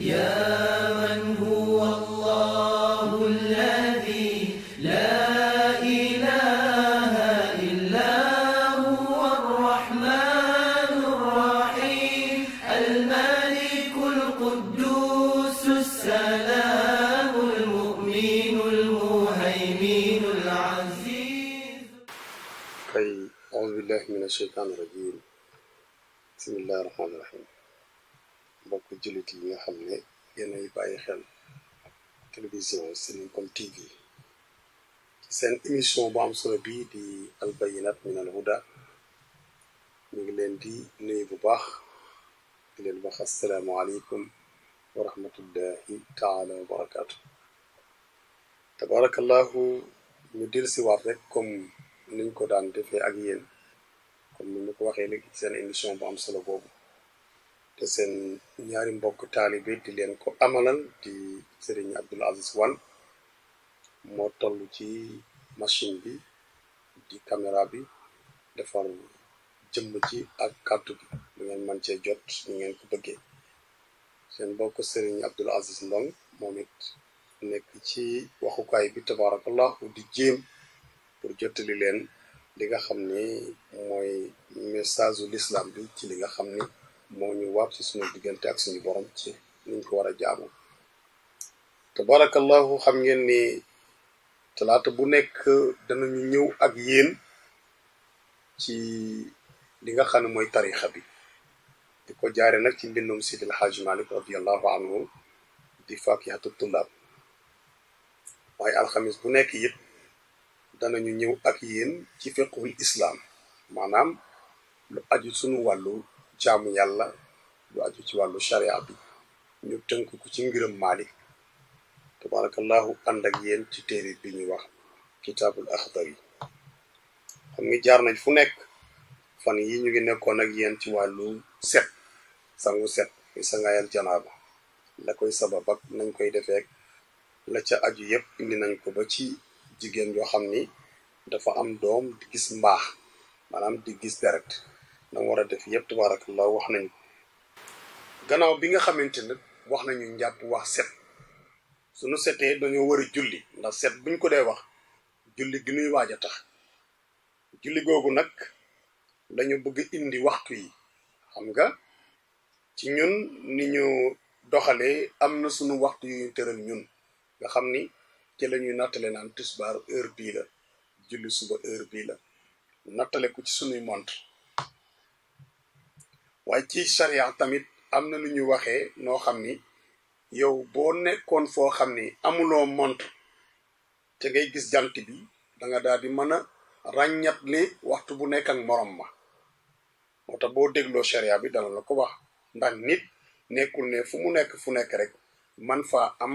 يا من هو الله الذي لا إله إلا هو الرحمن الرحيم الملك القدوس السلام المؤمن المهيمن العزيز. أعوذ بالله من الشيطان الرجيم. بسم الله الرحمن الرحيم. mbokk jullit yi nga xam ne yéenay bàyyi xel télévision Seninkom TV ci seen émission bu am solo bii di albayinat min al huda ñu ngi leen di nuyu bu baax di leen wax asalaamaaleykum wa rahmatullahi taala wa barakaatu. tabarakallahu ñu dil si waat rek comme niñ ko daan defee ak yéen comme ni ñu ko waxee léegi ci seen émission bu am solo boobu te seen ñaari mbokk taalibe di leen ko amalal di Serigne Abdoul Aziz Wane moo toll ci machine bi di caméra bi defar jëmm ci ak kàddu bi lu ngeen mën cee jot ñu ngeen ko bëggee seen mbokk Serigne Abdoul Aziz Ndong moom it nekk ci waxukaay bi tabarakallahu di jéem pour jottali leen li nga xam ne mooy message u l'islam bi ci li nga xam ni moo ñu war ci suñu diggante ak suñu borom ci niñ ko war a jaamu tabarakallahu xam ngeen ni talaata bu nekk danañu ñëw ak yéen ci li nga xam ne mooy tarixa bi di ko jaare nag ci mbindum Sidil Hajj Malik radiallahu anhu di fakihatu tullaab waaye alxamis bu nekk it danañu ñëw ak yéen ci fiqhul islam maanaam lu aju suñu wàllu jaamu yàlla lu aju ci wàllu sharia bi ñu tënk ko ci ngiram Maalik tabarakallahu ànd ak yéen ci téere bi ñuy wax kitaabul Axdari xam nga jaar nañ fu nekk fan yi ñu ngi nekkoon ak yéen ci wàllu set sangu set muy sangaayal janaaba la koy sabab ak nañ koy defeek la ca aju yépp indi nañ ko ba ci jigéen yoo xam ni dafa am doom di gis mbaax maanaam di gis deret na war a def yépp tabarakallah wax nañ gannaaw bi nga xamante nag wax nañu njàpp wax set suñu setee dañoo war a julli ndax set buñ ko dee wax julli gi ñuy waaj a tax julli googu nag lañu bëgg indi waxtu yi xam nga ci ñun ni ñu doxalee am na suñu waxtu yu ñu tëral ñun nga xam ni ci la ñuy nattale naan tisbaar heure bii la julli suba heure bii la nattale ko ci suñuy montre waaye ci charia tamit am na lu ñu waxee noo xam ni yow boo nekkoon foo xam ni amuloo montre te ngay gis jant bi da nga daal di mën a ràññatle waxtu bu nekk ak morom ma moo tax boo dégloo charia bi dana la ko wax ndax nit nekkul ne fu mu nekk rek man faa am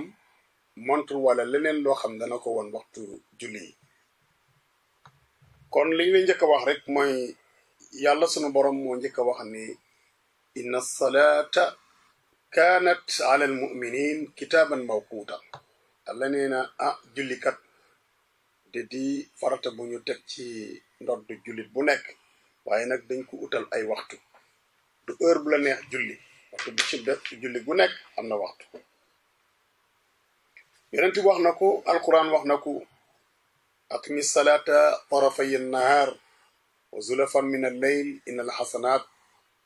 montre wala leneen loo xam dana ko woon waxtu julli yi kon li ñu njëkk a wax rek mooy yàlla sunu borom moo njëkk a wax ni inna salata kaanat ala al muminin kitaaban mawquuta alla nee na jullikat di farata bu ñu teg ci ndodd jullit bu nekk waaye nag dañ ko utal ay waxtu du heure bu la neex julli waxtu bu ci def julli bu nekk am na waxtu yonent bi wax na ko alquran wax na ko aqimi salata tarafay an-nahar wa zulafan min al-layl inna al-hasanat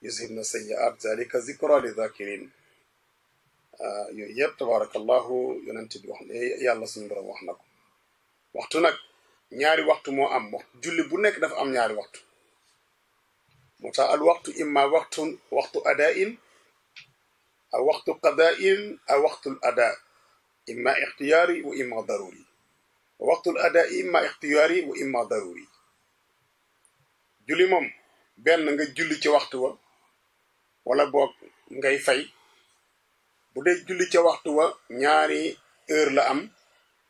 yuzhibna sayyi'at zalika zikra li dhakirin yooyu yëpp tabarakallahu yonent bi wax ne yàlla suñu borom wax na ko waxtu nag ñaari waxtu moo am waxtu julli bu nekk dafa am ñaari waxtu moo tax al waxtu imma waxtu ada'in aw waxtu qada'in aw waxtul ada imma ixtiyaari wa imma daruri waxtul ada imma ixtiyaari wa imma daruri julli moom benn nga julli ci waxtu wa wala boog ngay fay bu dee julli ca waxtu wa ñaari heure la am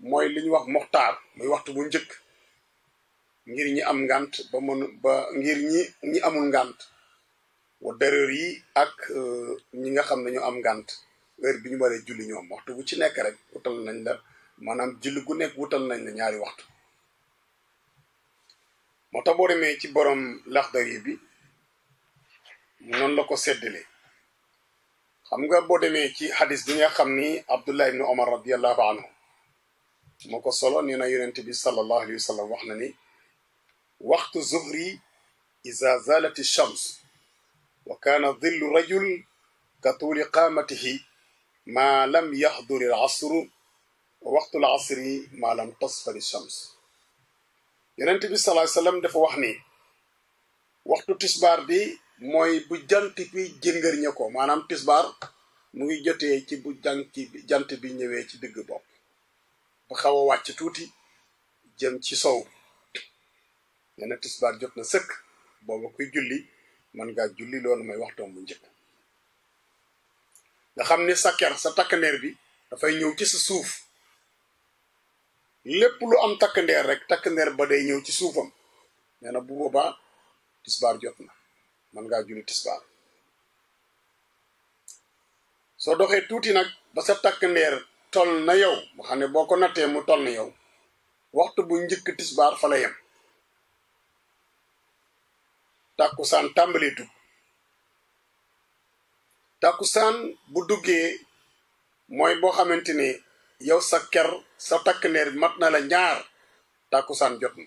mooy li ñu wax moxtaar muy waxtu bu njëkk ngir ñi am ngant ba ngir ñi amul ngant wa daruri yi ak ñi nga xam ne ñu am ngant heure bi ñu waree julli ñoom waxtu bu ci nekk rek wutal nañ la maanaam julli gu nekk wutal nañ la ñaari waxtu moo tax boo demee ci borom Laxdari bi noonu la ko séddale xam nga boo demee ci hadis bi nga xam ni Abdullah ibn Omar radiyallahu anhu moo ko solo nee na yonent bi sallallahu alayhi wa sallam wax na ni waxtu zuhri iza zalati shams wa kana dhillu rajul ka tuuli qaamatihi ma lam yahduri al asru wa waxtu al asri ma lam tasfari shams yonent bi sallallahu alayhi wa sallam dafa wax ni waxtu tisbaar bi mooy bu jant bi jëngër ña ko maanaam tisbaar mu ngi jotee ci bu jant bi ñëwee ci digg bopp ba xaw a wàcc tuuti jëm ci sow nee na tisbaar jot na sëkk booba kuy julli man ngaa julli loolu may waxtoom bu njëkk nga xam ne sa ker sa takkandeer bi dafay ñëw ci sa suuf lépp lu am takkandeer rek takkandeer ba day ñëw ci suufam nee na bu boobaa tisbaar jot na man ngaa julli tisbaar soo doxee tuuti nag ba sa takkandeer tol na yow ba xam ne boo ko nattee mu tol na yow waxtu bu njëkk tisbaar fa la yem tàkkusaan tàmbalee dugg tàkkusaan bu duggee mooy boo xamante ne yow sa ker sa takkandeer mat na la ñaar tàkkusaan jot na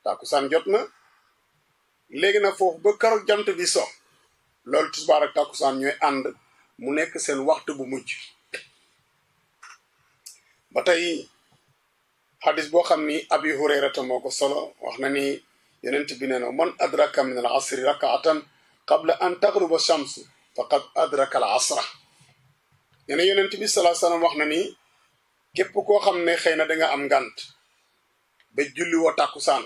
tàkkusaan jot na léegi nag foofu ba keroog jant bi so loolu tisbaar ak tàkkusaan ñooy ànd mu nekk seen waxtu bu mujj ba tey xadis boo xam ni abi hurayrata moo ko solo wax na ni yonent bi nee na man adraka min al asri rakaatan qabla an taghruba shamsu faqad adraka al asra nee na yonent bi salaa salaam wax na ni képp koo xam ne xëy na danga am ngànt ba julli woo tàkkusaan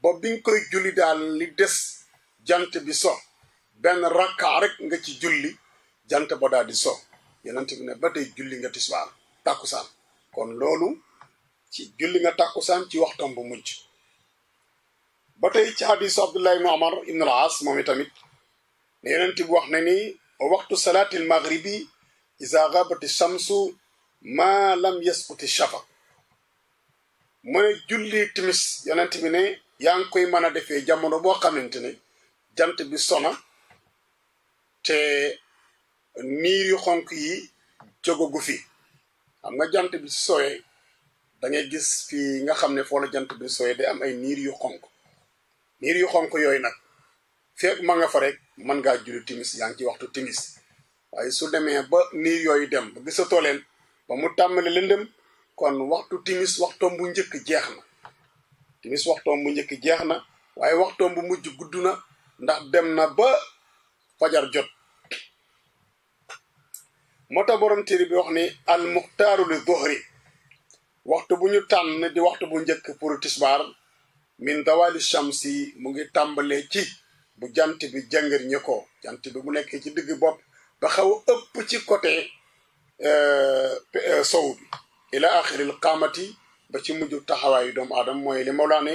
ba bi nga koy julli daal li des jant bi so benn rakka rek nga ci julli jant ba daal di so yonent bi ne ba tey julli nga tisbaar tàkkusaan kon loolu ci julli nga tàkkusaan ci waxtam bu mujj ba tey ci hadisu Abdullah ibn Umar ibn al-As moom itamit ne yonent bi wax na ni waxtu salaatil maghribi iza ghabati shamsu ma lam yasquti shafaq mu ne julli timis yonent bi ne yaa ngi koy mën a defee jamono boo xamante ne jant bi sona te niir yu xonk yi jógagu fi xam nga jant bi sooyee da ngay gis fii nga xam ne foo la jant bi sooyee day am ay niir yu xonk yooyu nag fekk ma nga fa rek mën ngaa julli timis yaa ngi ci waxtu timis waaye su demee ba niir yooyu dem ba gisatoo leen ba mu tàmmale lëndëm kon waxtu timis waxtoom bu njëkk jeex na timis waxtoom bu njëkk jeex na waaye waxtoom bu mujj gudd na ndax dem na ba fajar jot moo tax borom téere bi wax ni al muxtaaru li dhuhri waxtu bu ñu tànn di waxtu bu njëkk pour tisbaar min dawali shamsi mu ngi tàmbalee ci bu jant bi jàngër ñi ko jant bi bu nekkee ci digg bopp ba xaw a ëpp ci côté sow bi ila axiril qaamati ba ci mujj taxawaayu doomu aadama mooy li Mawlaa ne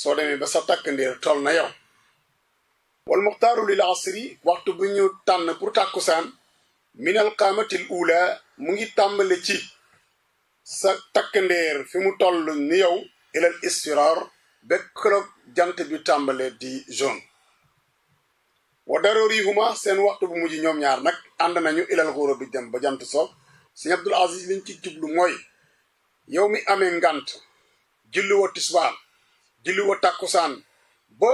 soo demee ba sa takkandeer tol na yow wal muxtaaru lil asri waxtu bu ñu tànn pour tàkkusaan minal qaamatil ula mu ngi tàmbale ci sa takkandeer fi mu toll ni yow ilal isfirar ba keroog jant bi tàmbale di jaune wa darurihuma seen waxtu bu mujj ñoom ñaar nag ànd nañu ilal xuura bi dem ba jant so Sëñ Abdul Aziz liñ ci jublu mooy yow mi amee ngant julli wa tisbaar julli wa tàkkusaan ba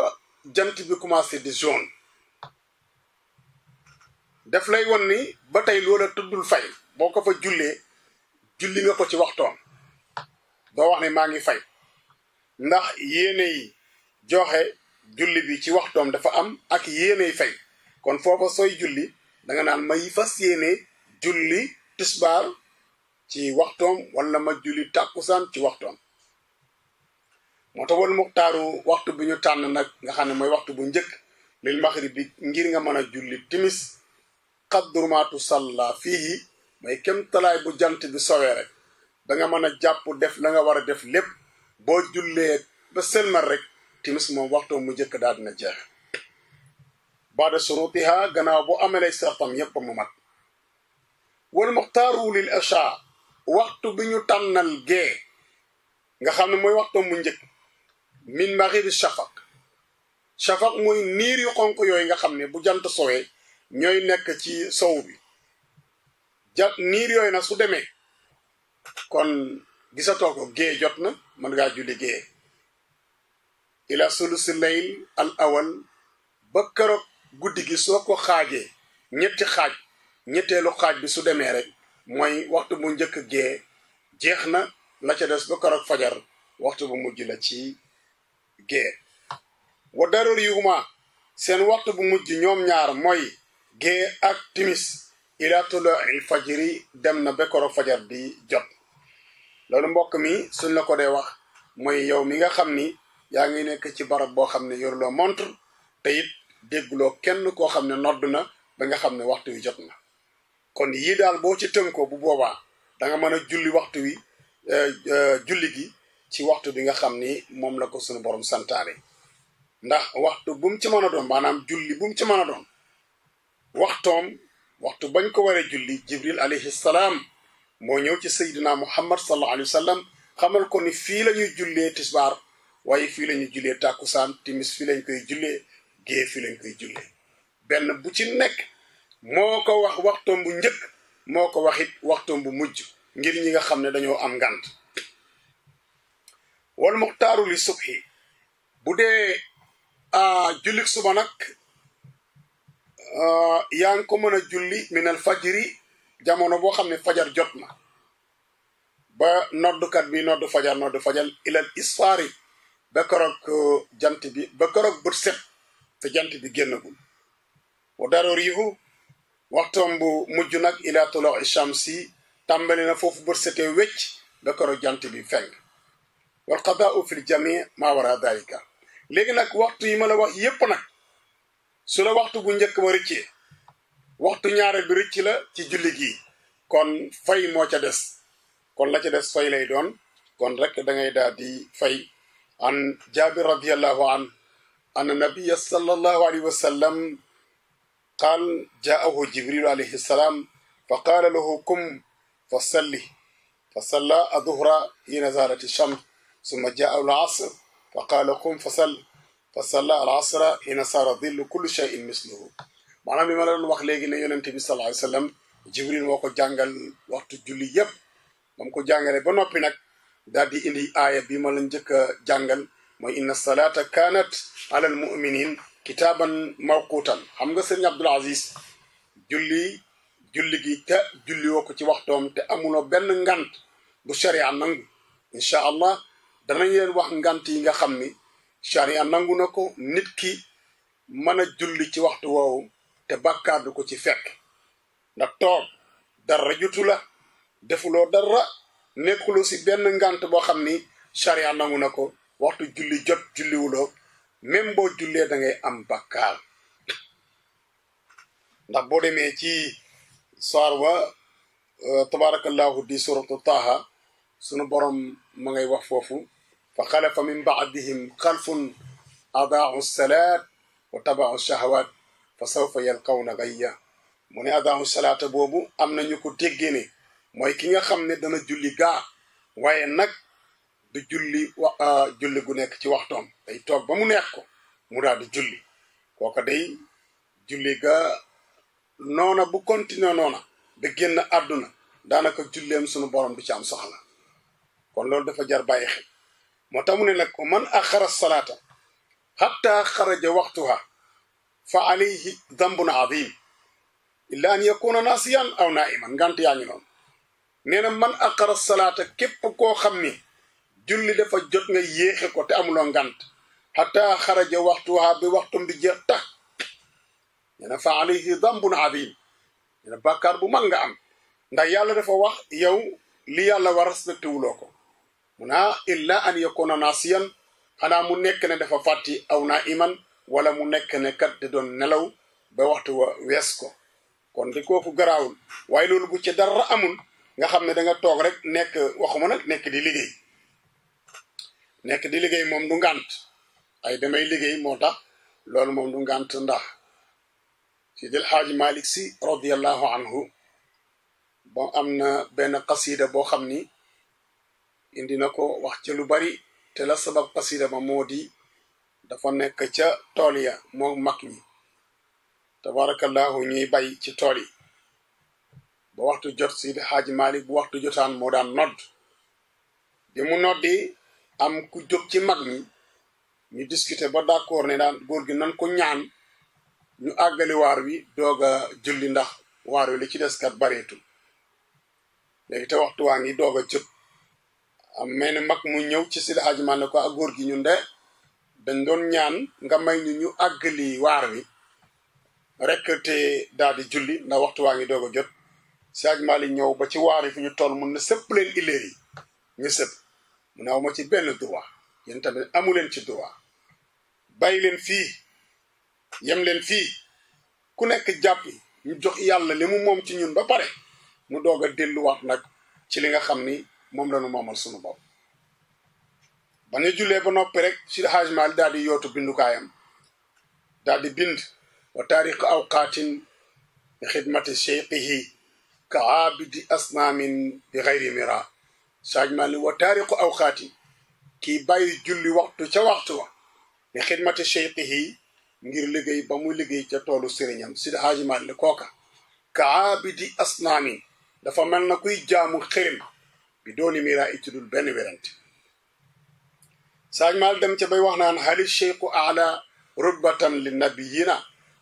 jant bi commencé di jaune daf lay won ni ba tey loola tuddul fay boo ko fa julli nga ko ci waxtoom doo wax ne maa ngi fay ndax yéene yi joxe julli bi ci waxtoom dafa am ak yéene fay kon foofa sooy julli danga naan may fas yéene julli tisbaar ci waxtoom wala ma julli tàkkusaan ci waxtoom moo tax wal muxtaaru waxtu bi ñu tànn nag nga xam ne mooy waxtu bu njëkk lil maghrib bi ngir nga mën a julli timis qadru ma tusalla fiihi mooy kem talaay bu jant bi sowee rek da nga mën a jàpp def la nga war a def lépp boo jullee ba sëlmal rek timis moom waxtu mu njëkk daal dina jeex baada surutiha gannaaw boo amelee sartam yépp mu mat wal muxtaaru lil isha waxtu bi ñu tànnal gee nga xam ne mooy waxtu mu njëkk min maghribi shafaq mooy niir yu xonk yooyu nga xam ne bu jant sowee ñooy nekk ci sow bi niir yooyu nag su demee kon gisatoo ko gée jot na mën ngaa julli gée ila sulusi layl al awal ba keroog guddi gi soo ko xaajee ñetti xaaj ñetteelu xaaj bi su demee rek mooy waxtu bu njëkk gée jeex na la ca des ba keroog fajar waxtu bu mujj la ci gée wa daroor yu huma seen waxtu bu mujj ñoom ñaar mooy gée ak timis ila tulu'il fajri dem na ba keroog fajar di jot loolu mbokk mi suñ la ko dee wax mooy yow mi nga xam ni yaa ngi nekk ci barab boo xam ne yoruloo montre te it dégguloo kenn koo xam ne nodd na ba nga xam ne waxtu wi jot na kon yii daal boo ci tënkoo bu boobaa da nga mën a julli waxtu wi julli gi ci waxtu bi nga xam ni moom la ko suñu borom santaane ndax waxtu bu mu ci mën a doon maanaam julli bu mu ci mën a doon waxtoom waxtu bañ ko waree julli jibril alayhi salaam moo ñëw ci sayyidina muhammad sallallahu alayhi wa sallam xamal ko ni fii la ñuy jullee tisbaar waaye fii la ñuy jullee tàkkusaan timis fii lañ koy jullee gée fii lañ koy jullee benn bu ci nekk moo ko wax waxtoom bu njëkk moo ko wax it waxtoom bu mujj ngir ñi nga xam ne dañoo am ngànt wal muxtaaru li subhi bu dee jullik suba nag yaa ngi ko mën a julli minal fajri jamono boo xam ne fajar jot na ba noddukat bi noddu fajar ilal isfaari ba keroog jant bi ba keroog bët set te jant bi génnagul wa daroor yihu waxtoom bu mujj nag ila tulu'i shamsi tàmbali na foofu bët setee wecc ba keroog jant bi fenk wal qadaa'u fil jami' ma wara dalika léegi nag waxtu yi ma la wax yépp nag su la waxtu bu njëkk ba rëccee waxtu ñaareel bi rëcc la ci julli gi kon fay moo ca des kon la ca des fay lay doon kon rek da ngay daal di fay an jabir radiyallahu an anna nabiyya sallallahu alayhi wa sallam qaal jaahu jibril alayhi salaam fa qaala lahu kum fa salli fa salla adhuhra hina zalat ash-shams summa jaahu al-asr fa qaala qum fa salli fa salla al-asra hina sara dhillu kulli shay'in misluhu maanaam li ma la doon wax léegi ne yonente bi sallallahu alayhi wa sallam jibril moo ko jàngal waxtu julli yépp bam ko jàngale ba noppi nag daal di indi aaya bi ma la njëkk a jàngal mooy inna salata kanat ala al muminin kitaaban mawqutan xam nga sëriñ Abdul Aziz julli gi te julli woo ko ci waxtoom te amuloo benn ngant bu sharia nangu incha allah danañ leen wax ngant yi nga xam ni sharia nangu na ko nit ki mën a julli ci waxtu woowu te bàkkaar du ko ci fekk ndax toog dara jutu la defuloo dara nekkuloo si benn ngant boo xam ni sharia nangu na ko waxtu julli jot julliwuloo même boo jullee da ngay am bàkkaar ndax boo demee ci saar wa tabarakallahu di suratu Taha sunu borom ma ngay wax foofu fa xalafa min baadihim xalfun adaau salaat wa tabaau shahawat fa sawfa yalqawna gayya mu ne adaau salaata boobu am na ñu ko déggee ne mooy ki nga xam ne dana julli gaa waaye nag du julli julli gu nekk ci waxtoom day toog ba mu neex ko mu daal di julli kooka day julli ga noona bu continuer noona ba génn àdduna daanaka julleem sunu borom du ci am soxla kon loolu dafa jar bàyyi xel moo tax mu ne nag man axara salaata xatta xaraja waxtuha fa alayhi dambun azim illa an yakuna nasiyan aw naiman ngant yaa ngi noonu nee na man axara salaata képp koo xam ni julli dafa jot nga yéexe ko te amuloo ngant xatta xaraja waxtuha bi waxtum bi jeex tax nee na fa alayhi dambun azim nee na bàkkaar bu mag nga am ndax yàlla dafa wax yow li yàlla war respecté wuloo ko mu naa illa an yakuna nasiyan xanaa mu nekk ne dafa fàtti aw naa iman wala mu nekk ne kat di doon nelaw ba waxtu wa wees ko kon di kooku garaawul waaye loolu bu ci dara amul nga xam ne da nga toog rek nekk waxuma nag nekk di liggéey moom du ngànt ay damay liggéey moo tax loolu moom du ngànt ndax Sidil Xaaji Malik Si radiyallahu anhu bon am na benn qasida boo xam ni indi na ko wax ci lu bari te la sabab qasida ba moo di dafa nekk ca tool ya moo mag ñi tabarakallahu ñuy bay ci tool yi ba waxtu jot Seydi Hadji Malick bu waxtu jotaan moo daan nodd bi mu noddi am ku jóg ci mag ñi ñu discuter ba d'accord ne daan góor gi nan ko ñaan ñu àggali waar wi doog a julli ndax waar wi li ci des kat bareetul léegi te waxtu waa ngi doog a jot am mel ni mag mu ñëw ci Seydi Hadji Malick ne ko ak góor gi ñun de dañ doon ñaan nga may ñu àggali waar wi rek te daal di julli ndax waxtu waa ngi doog a jot Seydi Hadji Malick ñëw ba ci waar yi fi ñu toll mun na sëpp leen illeer yi ñu sëpp mu ne aw ma ci benn droit yéen tamit amu leen ci droit bàyyi leen fii yem leen fii ku nekk jàppi ñu jox yàlla li mu moom ci ñun ba pare mu doog a delluwaat nag ci li nga xam ni moom la ñu moomal sunu bopp ba ñu jullee ba noppi rek Seydi Hadji Malick daal di yootu bindukaayam daal di bind wa taariq awqaatin bi xidmati cheikhihi ka aabidi asnaamin bi xayri mira Seydi Hadji Malick wa taariqu awqaatin kii bàyyi julli waxtu ca waxtu wa bi xidmati cheikhihi ngir liggéey ba muy liggéey ca toolu sëriñam Seydi Hadji Malick kooka ka aabidi asnaamin dafa mel na kuy jaamu xërëm bi dooni mira itudul benn werante Seydi Hadji Malick dem ca bay wax naan hali cheikhu ala rutbatan li nabiyina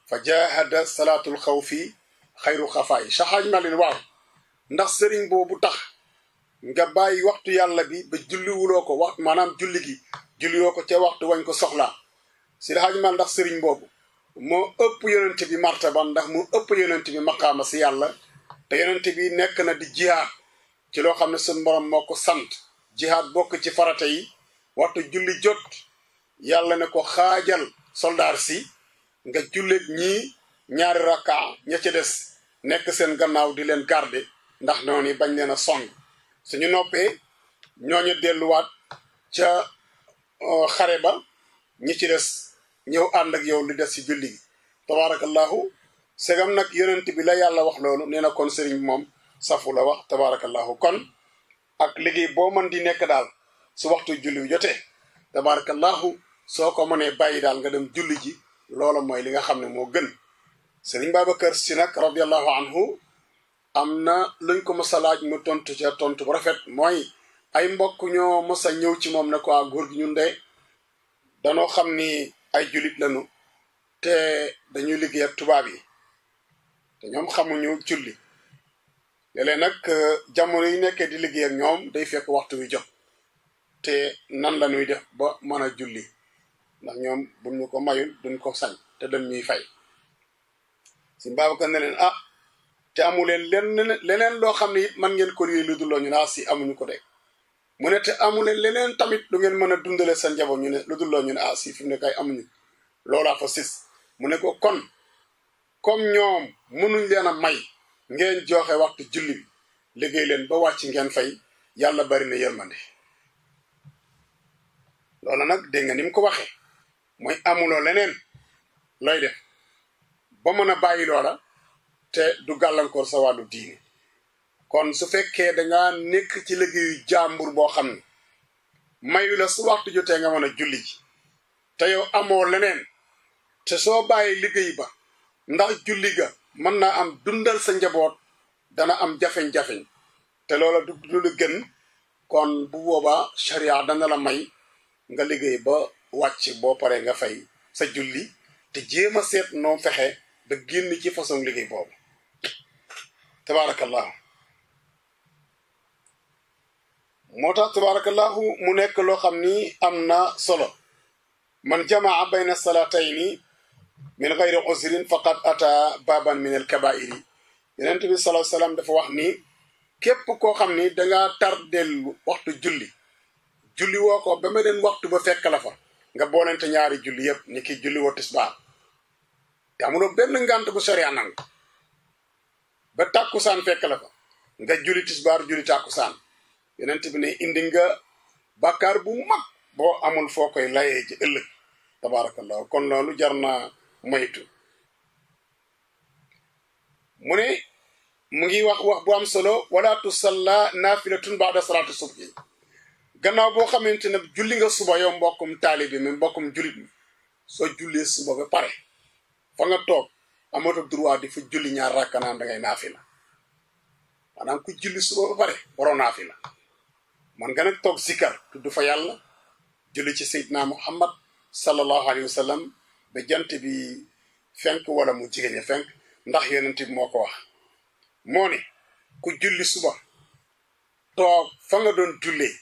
fa jahada salaatul xawfi xayru xafaay Seydi Hadji Malick waaw ndax sëriñ boobu tax nga bàyyi waxtu yàlla bi ba julliwuloo ko waxtu maanaam julli gi julliwoo ko ca waxtu wañ ko soxlaa Seydi Hadji Malick ndax sëriñ boobu moo ëpp yonent bi martaba ndax moo ëpp yonent bi maqaama si yàlla te yonent bi nekk na di jihaad ci loo xam ne suñu borom moo ko sant jihaad bokk ci farata yi waxtu julli jot yàlla ne ko xaajal soldaar si nga julleeg ñii ñaari rakka ña ca des nekk seen gannaaw di leen garder ndax noonu bañ leen a song suñu noppee ñooñu delluwaat ca xare ba ñi ci des ñëw ànd ak yow li des ci julli gi tabaarakallahu segam nag yonent bi la yàlla wax loolu nee na kon sëriñ bi moom safu la wax tabaarakallahu kon ak liggéey boo mën di nekk daal su waxtu julli bi jotee tabaarakallahu soo ko mënee bàyyi daal nga dem julli ji loolu mooy li nga xam ne moo gën sëriñ Babacar Si nag radiallahu anhu am na luñ ko mos a laaj mu tontu ca tontu bu rafet mooy ay mbokk ñoo mos a ñëw ci moom ne ko góor gi ñun de danoo xam ni ay jullit lañu te dañuy liggéey ak tubaab yi te ñoom xamuñu julli léeg-léeg nag jamono yi nekkee di liggéey ak ñoom day fekk waxtu wi jot te nan la ñuy def ba mën a julli ndax ñoom buñ ñu ko mayul duñ ko sañ te dañ ñuy fay si Babacar ne leen te amu leen leneen loo xam ne it man ngeen ko lii lu dulloo ñu ne si amuñu ko de mu ne te amu leen leneen tamit lu ngeen mën a dundale sa njaboot ñu ne lu dulloo ñu ne si fi mu ne kay amuñu loolaa fa sis mu ne ko kon comme ñoom mënuñ leen a may ngeen joxe waxtu julli bi liggéey leen ba wàcc ngeen fay yàlla bari na yërmande loola nag dégg nga ni mu ko waxee mooy amuloo leneen looy def ba mën a bàyyi loola te du gàllankoor sa wàllu diine kon su fekkee danga nekk ci liggéeyu jàmbur boo xam ne mayu la su waxtu jotee nga mën a julli ji te yow amoo leneen te soo bàyyi liggéey ba ndax julli ga mën naa am dundal sa njaboot dana am jafeñ-jafeñ te loola du lu gën kon bu boobaa sharia dana la may nga liggéey ba wàcc boo paree nga fay sa julli te jéem a seet noo fexe ba génn ci façon liggéey boobu tabaarakallahu moo tax tabaarakallahu mu nekk loo xam ni am na solo man jamaa bayna salatayni min gayri usrin faqad ata baban min al kabairi yonent bi sallallahu alayhi wasallam dafa wax ni képp koo xam ni danga tardel waxtu julli woo ko ba ma den waxtu ba fekk la fa nga boolente ñaari julli yëpp ni ki julli woo tisbaar te amuloo benn ngant bu sharia nangu ba tàkkusaan fekk la fa nga julli tisbaar julli tàkkusaan yonent bi ne indi nga bàkkaar bu mag boo amul foo koy layee ci ëllëg tabaarakallahu kon loolu jar na moytu mu ne mu ngi wax bu am solo wala tusalla nafilatun ba'da salatu subhi gannaaw boo xamante ne julli nga suba yow mbokkum taalibi mi mbokkum jullit mi soo jullee suba ba pare fa nga toog amatoo droit di fa julli ñaar rakka naan da ngay naafila maanaam ku julli suba ba pare waroo naafila man nga nag toog zikar tudd fa yàlla julli ci Seydina Muhammad sallallahu alayhi wa sallam ba jant bi fenk wala mu jigéen fenk ndax yonent bi moo ko wax moo ne ku julli suba toog fa nga doon jullee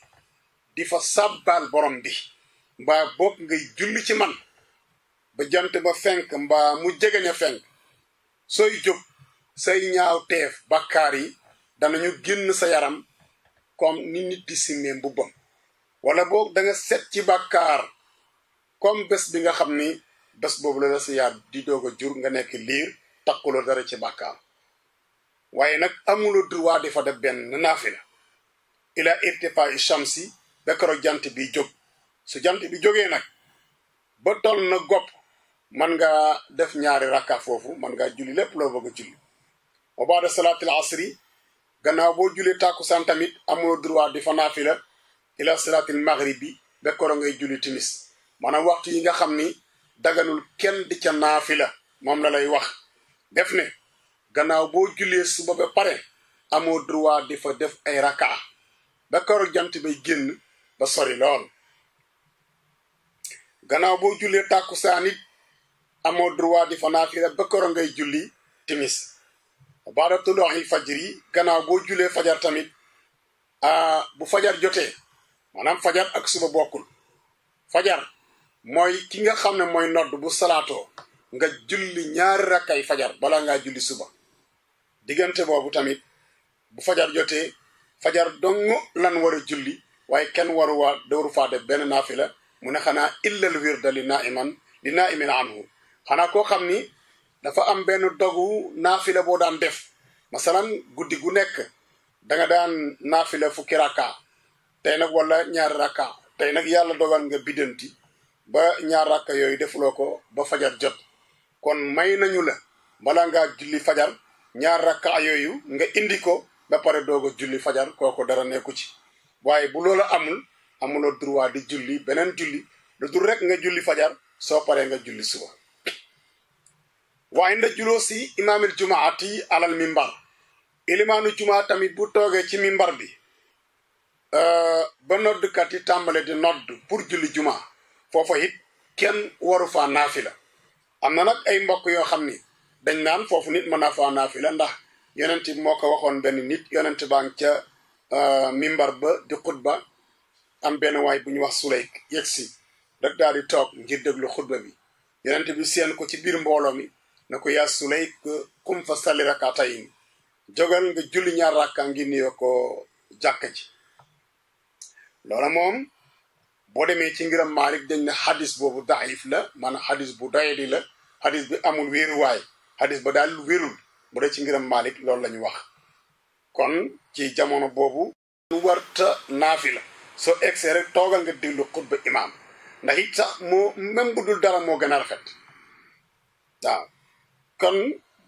di fa sàbbaal borom bi mbaa boog ngay julli ci man ba jant ba fenk mbaa mu jegeñ a fenk sooy jóg say ñaaw teef bakkaar yi danañu génn sa yaram comme ni nit di simmee mbubbam wala boog da nga set ci bakkaar comme bés bi nga xam ni bés boobu la sa yaar di doog a jur nga nekk liir takkuloo dara ci bakkaar waaye nag amuloo droit di fa def benn naafila ila irtifaa shamsi ba keroog jant bi jóg su jant bi jógee nag ba toll na gopp man nga def ñaari rakka foofu man nga julli lépp loo bëgg a julli wa baada salaatil asri gannaaw boo jullee tàkkusaan tamit amuloo droit di fa naafila ila salaatil maghribi ba keroog ngay julli timis maanaam waxtu yi nga xam ni daganul kenn di ca naafila moom la lay wax def ne gannaaw boo jullee suba ba pare amoo droit di fa def ay rakka ba keroog jant bay génn ba sori lool gannaaw boo jullee tàkkusaan it amoo droit di fa naafila ba keroog ngay julli timis baada tuluu'il fajri gannaaw boo jullee fajar tamit bu fajar jotee maanaam fajar ak suba bokkul fajar mooy ki nga xam ne mooy nodd bu salaatoo nga julli ñaari rakkay fajar bala ngaa julli suba diggante boobu tamit bu fajar jotee fajar dong lan war a julli waaye kenn dooru faa def benn naafila mu ne xanaa illal wirda li naa'imin anhu xanaa koo xam ni dafa am benn dogu naafila boo daan def masalan guddi gu nekk danga daan naafila fukki rakka tey nag wala ñaari rakka tey nag yàlla dogal nga biddanti ba ñaar rakka yooyu defuloo ko ba fajar jot kon may nañu la bala ngaa julli fajar ñaar rakka yooyu nga indi ko ba pare doog a julli fajar kooku dara nekku ci waaye bu loola amuloo droit di julli beneen julli lu dul rek nga julli fajar soo paree nga julli suba waaye nda juloo si imaamil jumaati alal mimbar ilimaanu jumaa tamit bu toogee ci mimbar bi ba noddkat yi tàmbale di nodd pour julli jumaa foofa it kenn waru faa naafila am na nag ay mbokk yoo xam ni dañ naan foofu nit mën naa faa naafila ndax yonent bi moo ko waxoon benn nit yonent baa ngi ca mimbar ba di xutba am benn waay bu ñu wax Sulayk yegg si rek daal di toog ngir déglu xutba bi yonent bi seen ko ci biir mbooloo mi na ko yaa Sulayk kum fa salli rakatayn jógal nga julli ñaar rakka ngi nuyoo ko jàkka ji loola moom boo demee ci ngiram Maalik dañ ne xadis boobu daif la maanaam xadis bu doyadi la xadis bi amul wéeruwaay xadis ba daal wérul bu dee ci ngiram Maalik loolu la ñu wax kon ci jamono boobu lu warta naafila soo egsee rek toogal nga déglu xutba imaam ndax it sax moo même bu dul dara moo gën a rafet waaw kon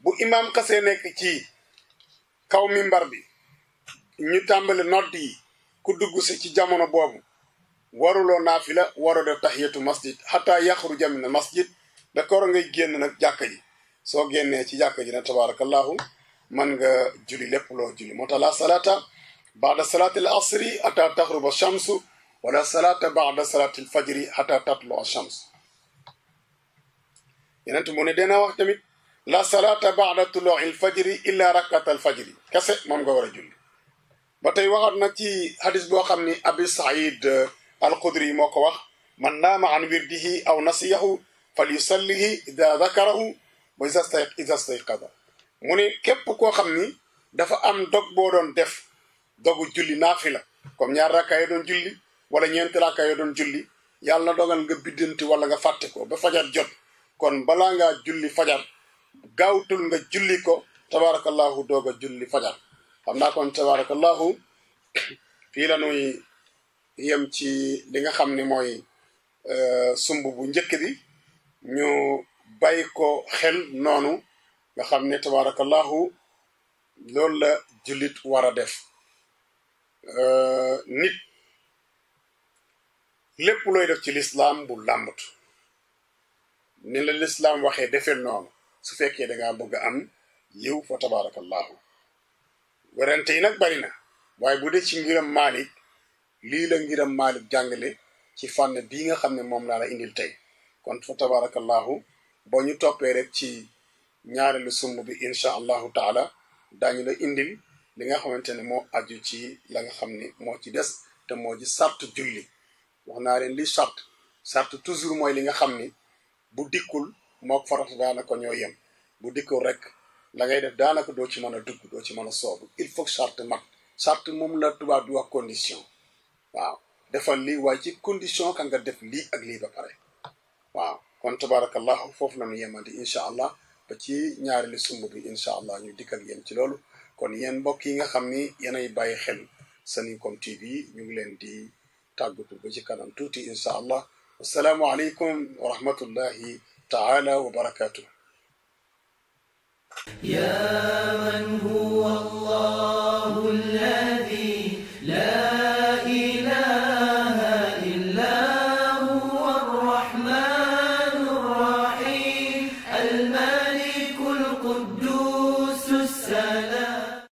bu imaam xasee nekk ci kaw mimbar bi ñu tàmbali nodd yi ku dugg si ci jamono boobu waruloo naafila waroo def tahiyatu masjid xataa yaxruja min masjid da koro ngay génn nag jàkka ji soo génnee ci jàkka ji nag tabarakallahu man nga julli lépp loo julli moo tax la salata baada salati al asri xataa taxruba shamsu wala salata baada salati al fajri xataa tatlu al shams yeneen mu ne dina wax tamit la salata baada tuluu al fajri illa rakat al fajri kese moom nga war a julli ba tey waxaat na ci hadis boo xam ni abi saïd al-Xudri moo ko wax man naama an wirdihi aw nasiyahu fal yusallihi ida dakarahu wa ida stayqada mu ne képp koo xam ni dafa am dog boo doon def dogu julli naafila comme ñaar rakka yoo doon julli wala ñeenti rakka yoo doon julli yàlla na dogal nga biddanti wala nga fàtte ko ba fajar jot kon balaa ngaa julli fajar gaawtul nga julli ko tabarakallahu doog a julli fajar xam naa kon tabarakallahu fii la nuy yem ci li nga xam ne mooy sumb bu njëkk bi ñu bàyyi ko xel noonu nga xam ne tabarakallahu loolu la jullit war a def nit lépp looy def ci lislaam bu làmbatu ni la lislaam waxee defee noonu su fekkee da ngaa bëgg am yiw fa tabarakallahu werante yi nag bari na waaye bu dee ci ngiram Malik lii la ngiram Malik jàngale ci fànn bii nga xam ne moom laa la indil tey kon fa tabarakallahu boo ñu toppee rek ci ñaareelu sumb bi incha allahu taala daañu la indil li nga xamante ne moo aju ci la nga xam ne moo ci des te moo ci sart julli wax naa leen li sart toujours mooy li nga xam ni bu dikkul mook farata daanaka ñoo yem bu dikkul rek la ngay def daanaka doo ci mën a dugg doo ci mën a soobu il faut que sart mat sart moom la tubaab di wax condition waaw defal lii waaye ci condition ka nga def lii ak lii ba pare waaw kon tabarakallahu foofu la ñu yemandi incha allah ba ci ñaareelu sumb bi incha allah ñu dikk ak yéen ci loolu kon yéen mbokk yi nga xam ni yéenay bàyyi xel Seninkom TV ñu ngi leen di tàggatu ba ci kanam tuuti incha allah assalaamu aleykum wa rahmatullahi taala wa barakatuh يا من هو